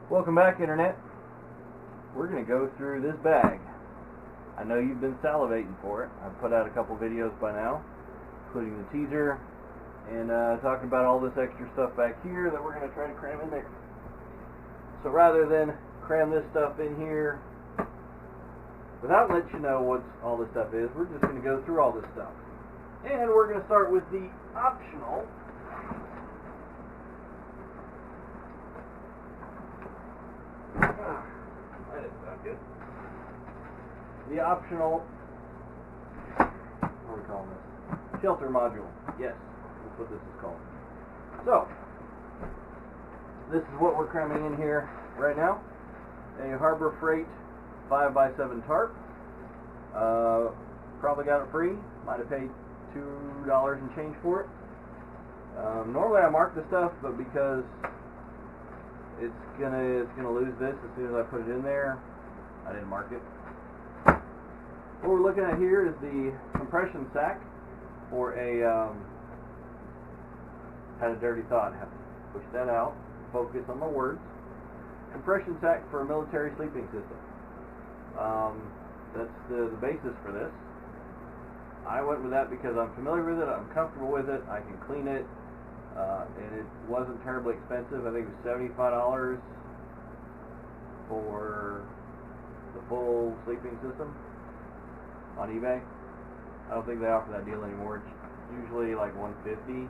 Welcome back, Internet. We're going to go through this bag. I know you've been salivating for it. I've put out a couple videos by now, including the teaser, and talking about all this extra stuff back here that we're going to try to cram in there. So rather than cram this stuff in here without letting you know what all this stuff is, we're just going to go through all this stuff. And we're going to start with the optional that is not good. The optional, what are we calling this? Shelter module. Yes, that's what this is called. So, this is what we're cramming in here right now. A Harbor Freight 5x7 tarp. Probably got it free. Might have paid $2 and change for it. Normally I mark the stuff, but because it's gonna lose this as soon as I put it in there, I didn't mark it. What we're looking at here is the compression sack for a had a dirty thought. Have to push that out. Focus on my words. Compression sack for a military sleeping system. That's the basis for this. I went with that because I'm familiar with it, I'm comfortable with it, I can clean it, and it wasn't terribly expensive. I think it was $75 for the full sleeping system on eBay. I don't think they offer that deal anymore. It's usually like $150,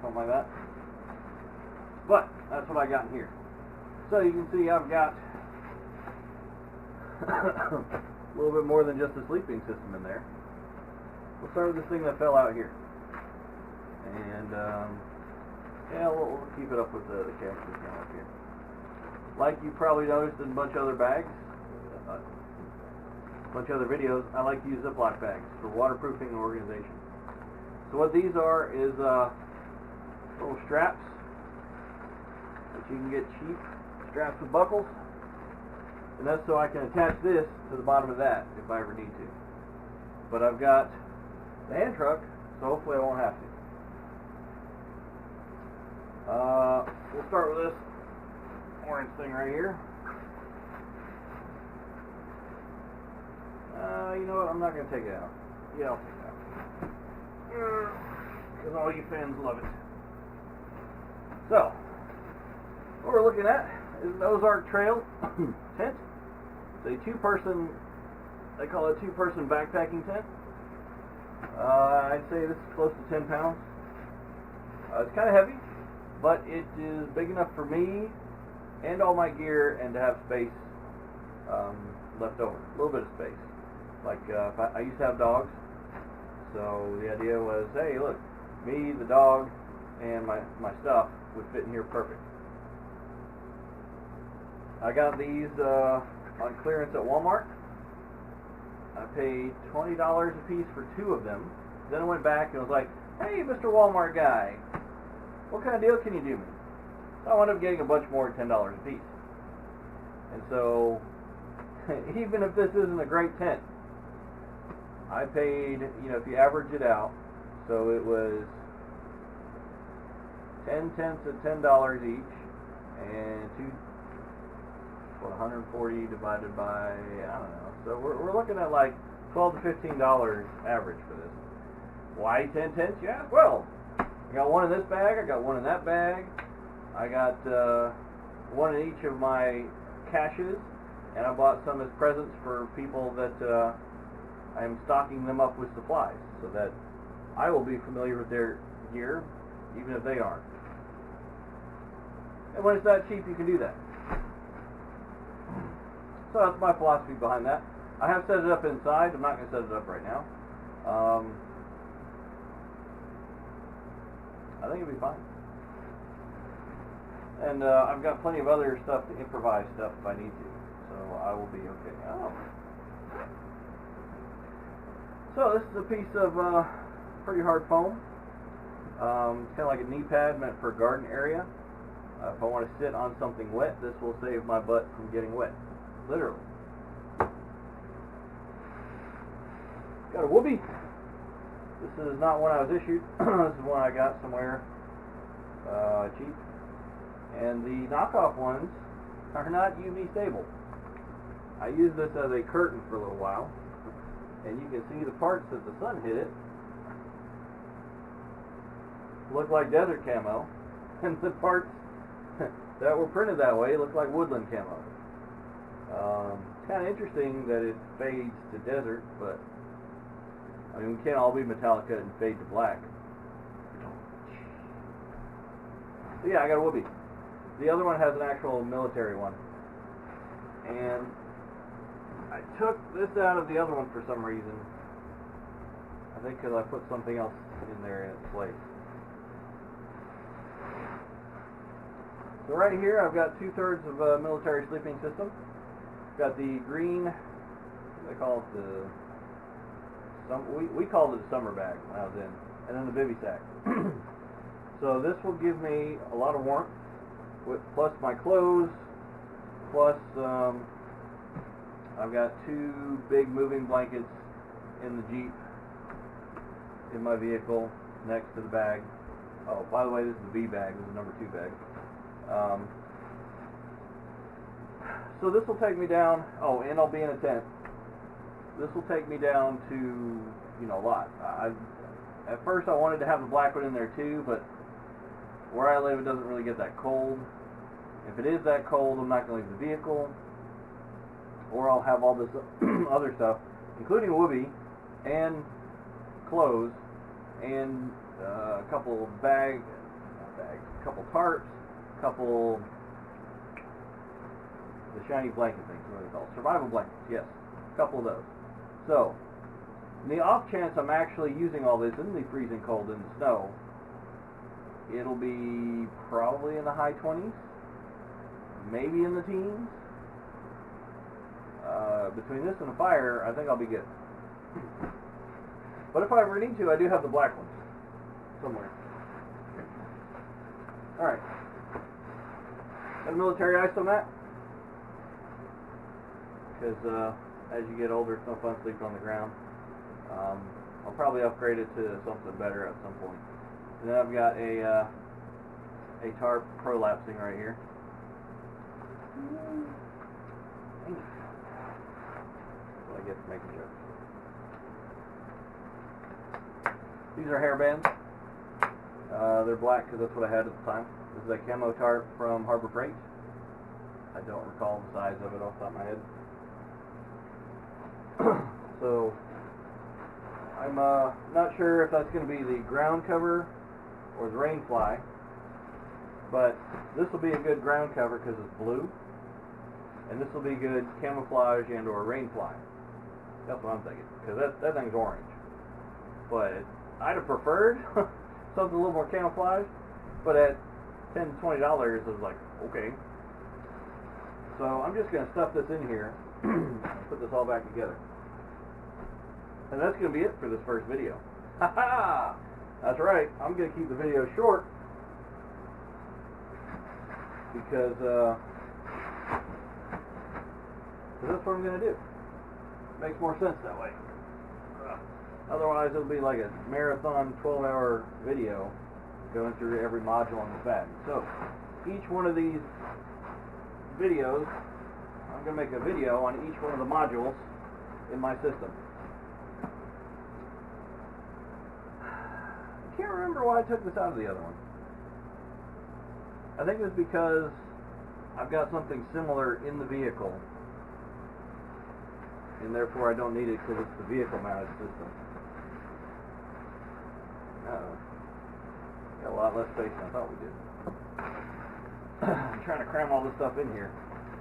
something like that. But that's what I got in here. So you can see I've got a little bit more than just a sleeping system in there. We'll start with this thing that fell out here. And, yeah, we'll keep it up with the cash discount up here. Like you probably noticed in a bunch of other bags, a bunch of other videos, I like to use Ziploc bags for waterproofing and organization. So what these are is little straps that you can get cheap, straps with buckles. And that's so I can attach this to the bottom of that if I ever need to. But I've got the hand truck, so hopefully I won't have to. We'll start with this orange thing right here. You know what? I'm not going to take it out. Yeah, I'll take it out. Because all you fans love it. So, what we're looking at is an Ozark Trail tent. It's a two-person, they call it a two-person backpacking tent. I'd say this is close to 10 pounds. It's kind of heavy, but it is big enough for me and all my gear and to have space left over. A little bit of space. Like, I used to have dogs, so the idea was, hey, look, me, the dog, and my stuff would fit in here perfect. I got these on clearance at Walmart. I paid $20 a piece for 2 of them. Then I went back and was like, hey, Mr. Walmart guy, what kind of deal can you do me? So I wound up getting a bunch more at $10 a piece. And so, even if this isn't a great tent, I paid, you know, if you average it out, so it was 10 tents at $10 each, and 140 divided by, I don't know. So we're looking at like $12 to $15 average for this. Why 10 tents? Yeah, well, I got one in this bag, I got one in that bag, I got one in each of my caches, and I bought some as presents for people that I am stocking them up with supplies, so that I will be familiar with their gear, even if they aren't. And when it's that cheap, you can do that. So that's my philosophy behind that. I have set it up inside. I'm not going to set it up right now. I think it'll be fine. And I've got plenty of other stuff to improvise stuff if I need to. So I will be okay. Oh. So this is a piece of pretty hard foam. It's kind of like a knee pad meant for a garden area. If I want to sit on something wet, this will save my butt from getting wet. Literally. Got a woobie. This is not one I was issued. This is one I got somewhere cheap. And the knockoff ones are not UV stable. I used this as a curtain for a little while, and you can see the parts that the sun hit it look like desert camo, and the parts that were printed that way look like woodland camo. It's kind of interesting that it fades to desert, but I mean, we can't all be Metallica and fade to black. So yeah, I got a woobie. The other one has an actual military one, and I took this out of the other one for some reason. I think because I put something else in there in its place. So right here I've got 2/3 of a military sleeping system. Got the green, what do they call it, we called it a summer bag when I was in, and then the bivy sack. So this will give me a lot of warmth, plus my clothes, plus I've got 2 big moving blankets in the Jeep in my vehicle next to the bag. Oh, by the way, this is the V bag, this is the number 2 bag. So this will take me down, oh, and I'll be in a tent. This will take me down to, you know, a lot. At first I wanted to have the black one in there too, but where I live it doesn't really get that cold. If it is that cold, I'm not going to leave the vehicle, or I'll have all this other stuff, including a woobie, and clothes, and a couple bags, a couple tarps, a couple, the shiny blanket things, what are they called? Survival blankets, yes. A couple of those. So, in the off chance I'm actually using all this in the freezing cold in the snow, it'll be probably in the high 20s, maybe in the teens. Between this and a fire, I think I'll be good. But if I ever need to, I do have the black one somewhere. Alright. Got a military ice on that. Because as you get older, it's no fun sleeping on the ground. I'll probably upgrade it to something better at some point. And then I've got a tarp prolapsing right here. That's what I get for making jokes. These are hair bands. They're black because that's what I had at the time. This is a camo tarp from Harbor Freight. I don't recall the size of it off the top of my head. So I'm not sure if that's going to be the ground cover or the rain fly, but this will be a good ground cover because it's blue, and this will be good camouflage and or rain fly. That's what I'm thinking, because that thing's orange. But I'd have preferred something a little more camouflage, but at $10 to $20 I was like, okay. So I'm just going to stuff this in here and put this all back together. And that's going to be it for this first video. Ha-ha! That's right, I'm going to keep the video short because that's what I'm going to do. Makes more sense that way. Otherwise it'll be like a marathon 12-hour video going through every module on the bag. So each one of these videos, I'm going to make a video on each one of the modules in my system. I can't remember why I took this out of the other one. I think it's because I've got something similar in the vehicle, and therefore I don't need it because it's the vehicle mounted system. Got a lot less space than I thought we did. I'm trying to cram all this stuff in here.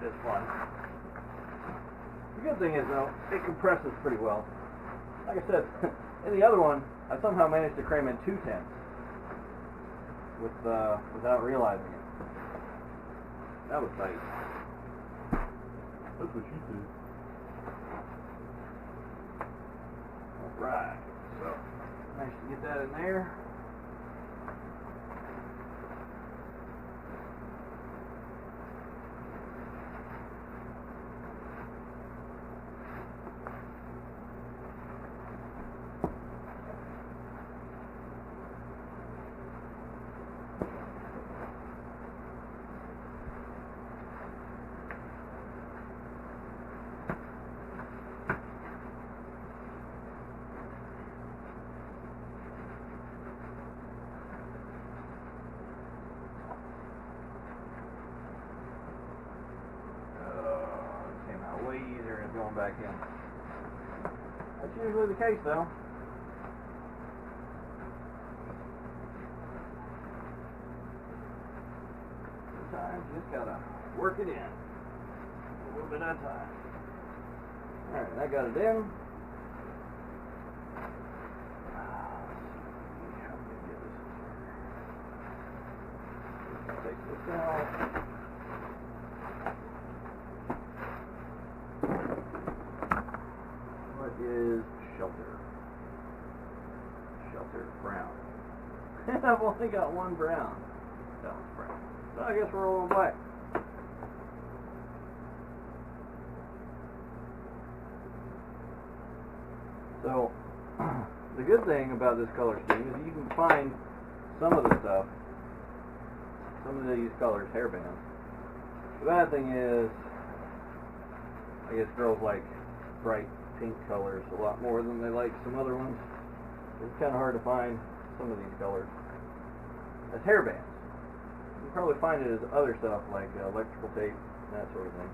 It's fun. The good thing is though, it compresses pretty well. Like I said, in the other one, I somehow managed to cram in 2 tents without realizing it. That was tight. That's what she did. Alright, so managed to get that in there. back in. That's usually the case, though. Sometimes you just gotta work it in. A little bit at a time. Alright, I got it in. Take this out. What is shelter? Shelter brown. I've only got one brown. That one's brown. So I guess we're rolling black. So the good thing about this color scheme is you can find some of the stuff, some of these colors, hairbands. The bad thing is, I guess girls like bright pink colors a lot more than they like some other ones. It's kind of hard to find some of these colors as hairbands. You can probably find it as other stuff like electrical tape and that sort of thing.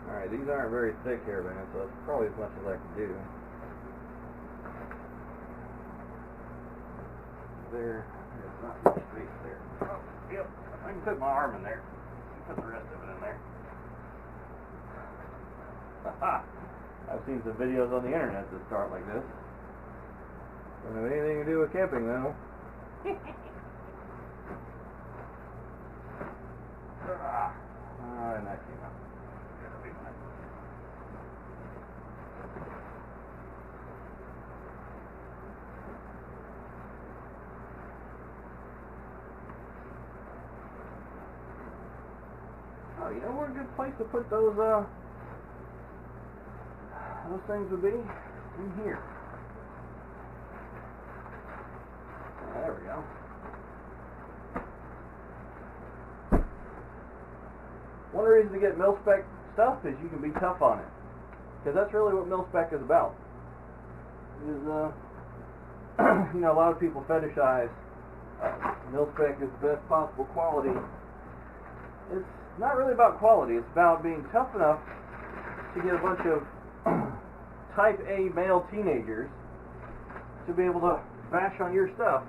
Alright, these aren't very thick hairbands, so that's probably as much as I can do. There's not much space there. Oh, yep, I can put my arm in there. Put the rest of it in there. Haha! I've seen some videos on the internet that start like this. Don't have anything to do with camping, though. And that came out. That'll be fine. Oh, you know where a good place to put those things would be? In here. There we go. One of the reasons to get mil-spec stuff is you can be tough on it. Because that's really what mil-spec is about. Is, you know, a lot of people fetishize mil-spec is the best possible quality. It's not really about quality. It's about being tough enough to get a bunch of type A male teenagers to be able to bash on your stuff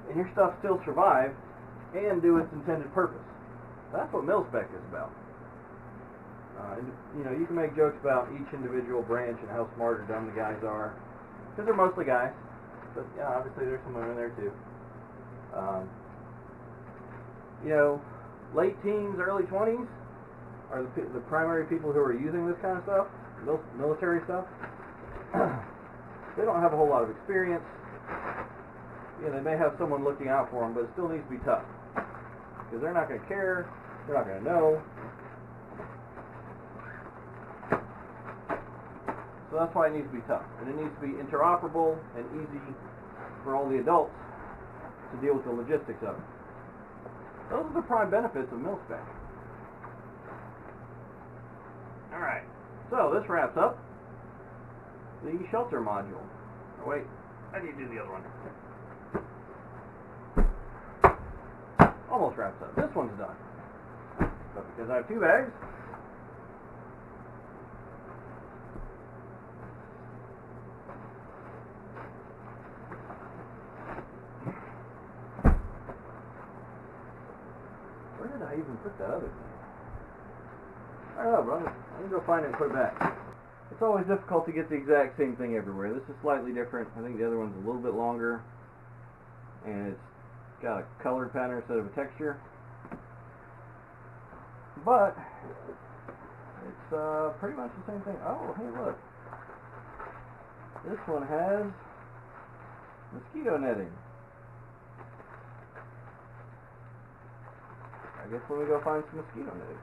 and your stuff still survive and do its intended purpose. That's what mil-spec is about. You know, you can make jokes about each individual branch and how smart or dumb the guys are, because they're mostly guys, but yeah, obviously there's some women there too. You know, late teens, early 20s are the primary people who are using this kind of stuff, military stuff. They don't have a whole lot of experience. You know, they may have someone looking out for them, but it still needs to be tough, because they're not going to care, they're not going to know. So that's why it needs to be tough, and it needs to be interoperable and easy for all the adults to deal with the logistics of it. Those are the prime benefits of mil-spec. Alright, so this wraps up the shelter module. Oh, wait, I need to do the other one. Almost wraps up. This one's done. But because I have two bags, where did I even put that other thing? I don't know, brother. I'm going to go find it and put it back. It's always difficult to get the exact same thing everywhere. This is slightly different. I think the other one's a little bit longer, and it's got a colored pattern instead of a texture. But it's pretty much the same thing. Oh, hey, look. This one has mosquito netting. I guess let me go find some mosquito netting.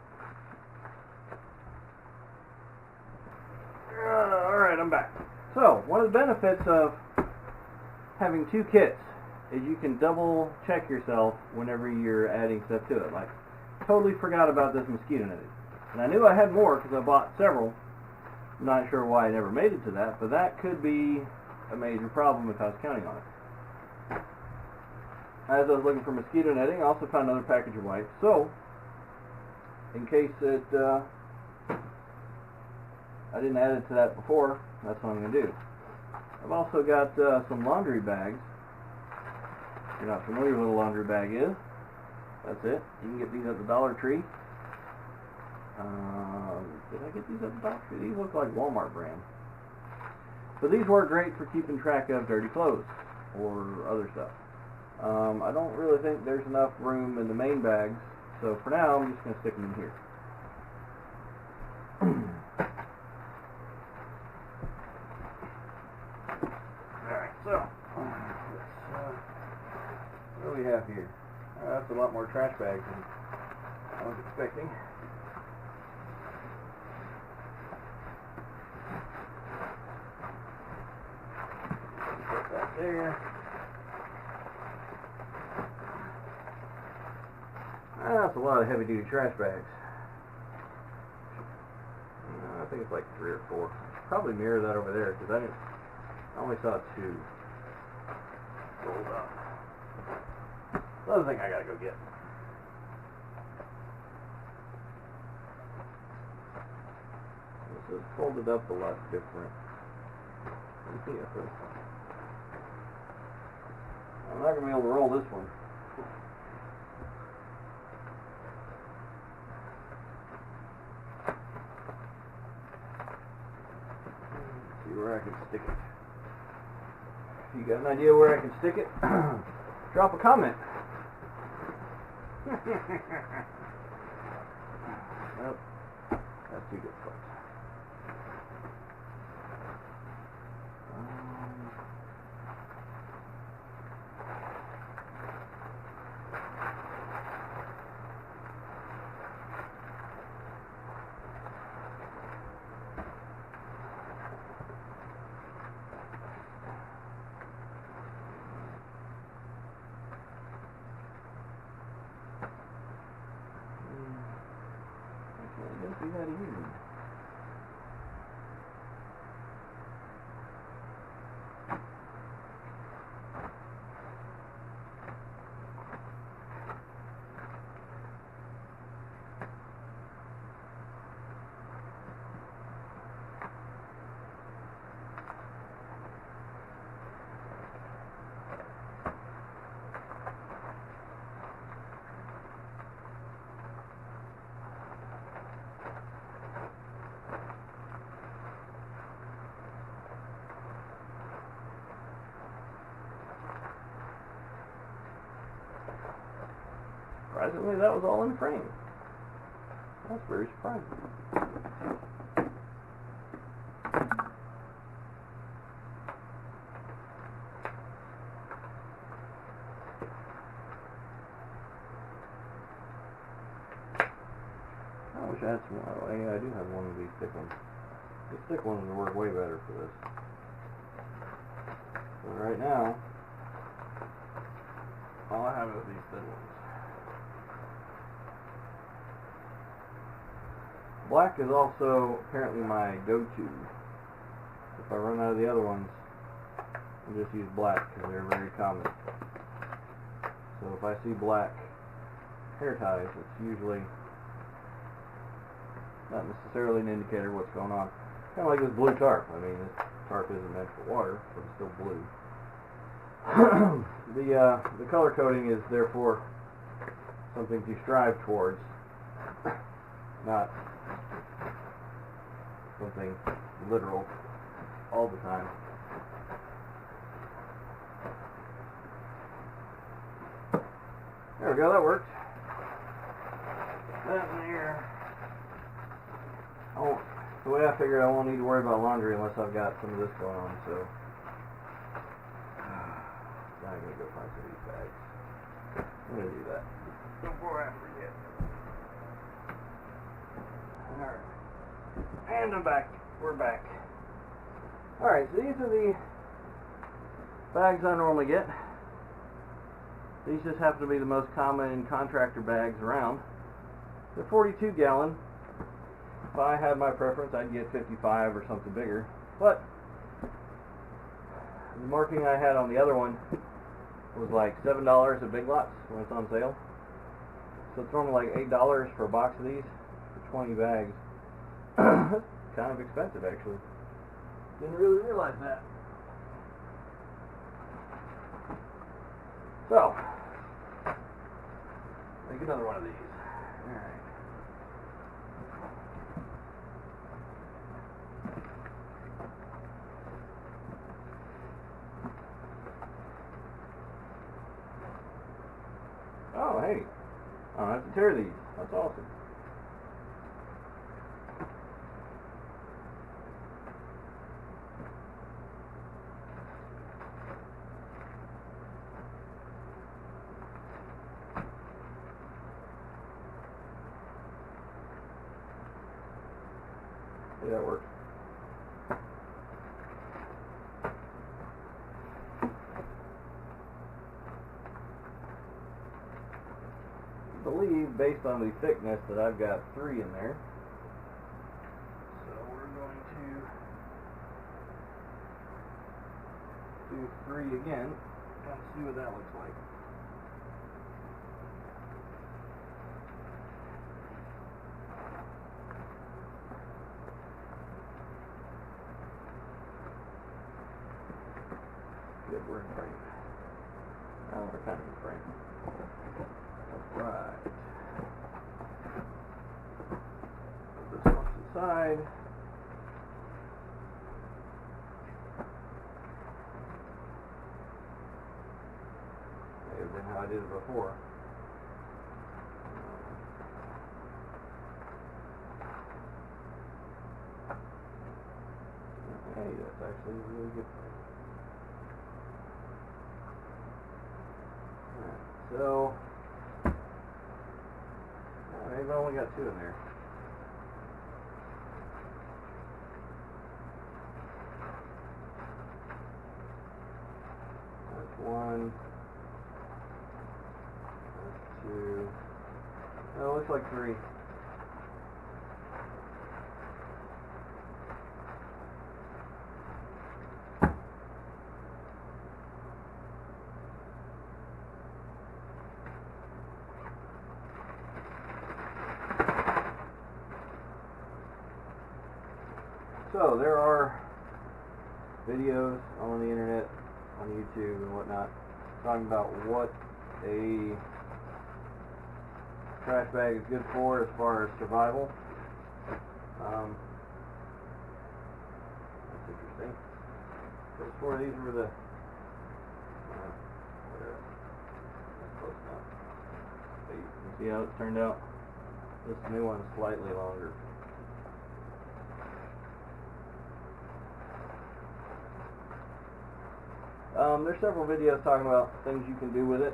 Alright, I'm back. So, one of the benefits of having two kits is you can double check yourself whenever you're adding stuff to it. Like, totally forgot about this mosquito netting. And I knew I had more because I bought several. Not sure why I never made it to that, but that could be a major problem if I was counting on it. As I was looking for mosquito netting, I also found another package of wipes. So, in case it, I didn't add it to that before, that's what I'm going to do. I've also got some laundry bags. If you're not familiar with what a laundry bag is, that's it. You can get these at the Dollar Tree. Did I get these at the Dollar Tree? These look like Walmart brand. But these work great for keeping track of dirty clothes or other stuff. I don't really think there's enough room in the main bags, so for now I'm just going to stick them in here. Alright, so what do we have here? That's a lot more trash bags than I was expecting. Put that there. That's a lot of heavy-duty trash bags. I think it's like 3 or 4. Probably mirror that over there because I only saw 2 rolled up. Another thing I gotta go get. This is folded up a lot different. I'm not gonna be able to roll this one. Where I can stick it. If you got an idea where I can stick it, drop a comment. Well, that's too good, folks. Don't be that easy. Surprisingly, that was all in frame. That's very surprising. I wish I had some. Oh, yeah, I do have one of these thick ones. These thick ones would work way better for this. But right now, all I have is these thin ones. Black is also apparently my go-to. If I run out of the other ones, I'll just use black because they're very common. So if I see black hair ties, it's usually not necessarily an indicator of what's going on. Kind of like this blue tarp. I mean, this tarp isn't meant for water, but it's still blue. The color coding is therefore something to strive towards, not something literal all the time. There we go, that worked. That in there. The way I figured, I won't need to worry about laundry unless I've got some of this going on, so now I'm going to go find some of these bags. I'm going to do that before I forget. Alright. And I'm back. We're back. Alright, so these are the bags I normally get. These just happen to be the most common contractor bags around. They're 42 gallon. If I had my preference, I'd get 55 or something bigger. But the marking I had on the other one was like $7 at Big Lots when it's on sale. So it's normally like $8 for a box of these for 20 bags. That's kind of expensive, actually. Didn't really realize that. So, make another one of these. Alright. Oh, hey. I don't have to tear these. That's awesome. See, that works. I believe, based on the thickness, that I've got 3 in there. So we're going to do 3 again and see what that looks like. Good, we're in frame. Now we're kind of in frame. Right. Put this off to the side. Maybe than how I did it before. Hey, that's actually really good. So, maybe I only got 2 in there. That's 1. That's 2. Oh, it looks like 3. So there are videos on the internet, on YouTube and whatnot, talking about what a trash bag is good for as far as survival. That's interesting. Those 4 of these were the whatever. That's close enough. So you can see how it turned out. This new one's slightly longer. There's several videos talking about things you can do with it.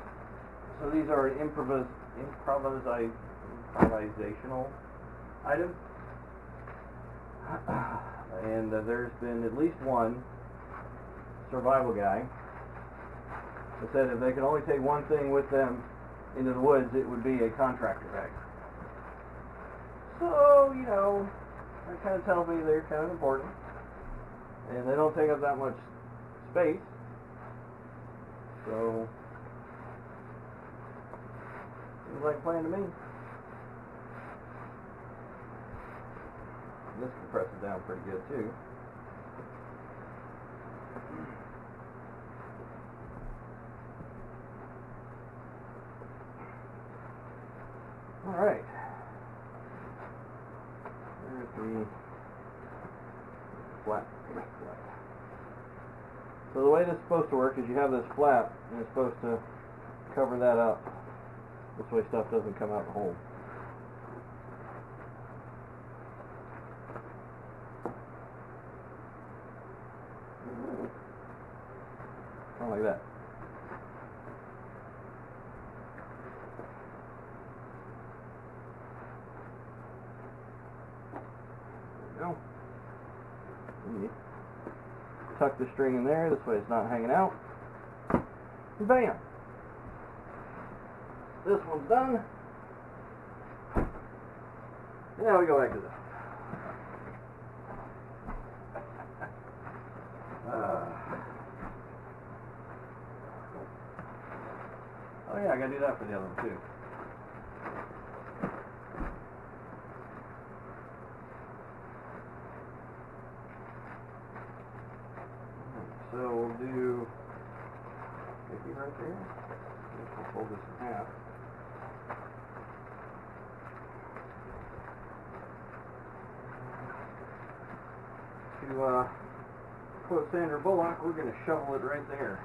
So these are an improvisational item. And there's been at least one survival guy that said if they could only take one thing with them into the woods, it would be a contractor bag. So, you know, that kind of tells me they're kind of important. And they don't take up that much space. So, seems like a plan to me. This compresses down pretty good too. Alright. There's the flap. So the way this is supposed to work is you have this flap and it's supposed to cover that up. This way stuff doesn't come out the hole. Kind of like that. There we go. Tuck the string in there, this way it's not hanging out. And bam! This one's done. And now we go back to this. Oh yeah, I gotta do that for the other one too. So we'll do 50 right there. We'll fold this in half. To quote Sandra Bullock, we're going to shovel it right there.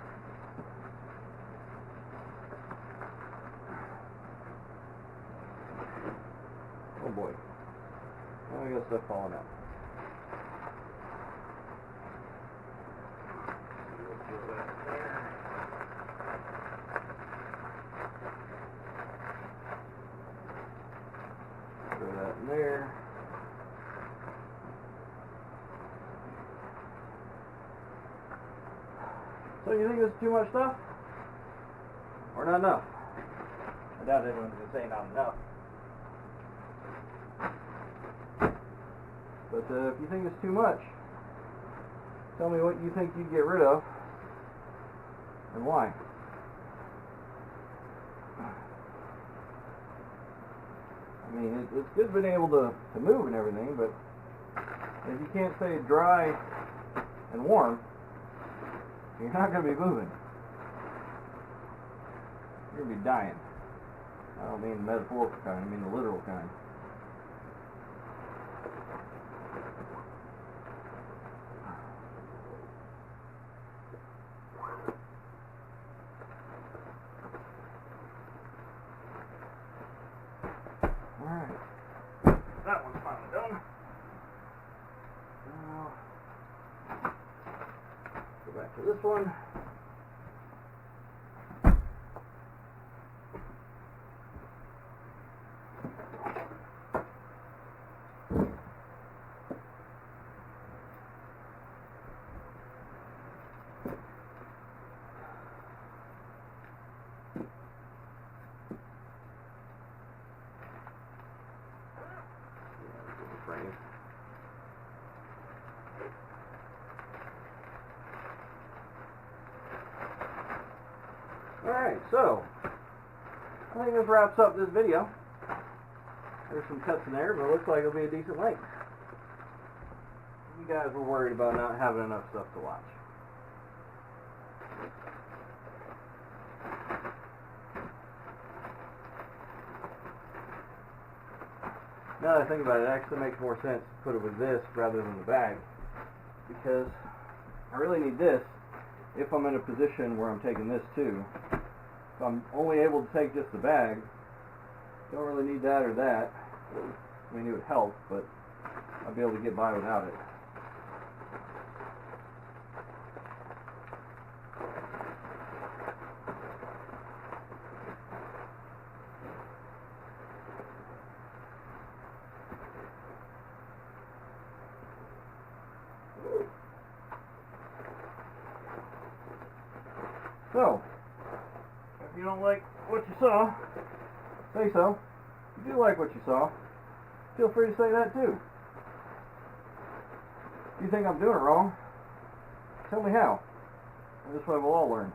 Oh boy. Now we got stuff falling out. Throw that in there. So you think this is too much stuff? Or not enough? I doubt anyone's going to say not enough. But if you think it's too much, tell me what you think you'd get rid of and why. I mean, it's good being able to move and everything, but if you can't stay dry and warm, you're not going to be moving. You're going to be dying. I don't mean the metaphorical kind, I mean the literal kind. Alright. That one's finally done. Now, go back to this one. Alright, so I think this wraps up this video. There's some cuts in there, but it looks like it'll be a decent length. You guys were worried about not having enough stuff to watch. Now that I think about it, it actually makes more sense to put it with this rather than the bag, because I really need this if I'm in a position where I'm taking this too. If I'm only able to take just the bag, don't really need that or that. I mean, it would help, but I'll be able to get by without it. So, if you don't like what you saw, say so. If you do like what you saw, feel free to say that too. If you think I'm doing it wrong, tell me how. And this way we'll all learn.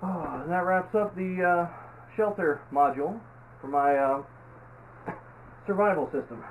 Oh, and that wraps up the shelter module for my survival system.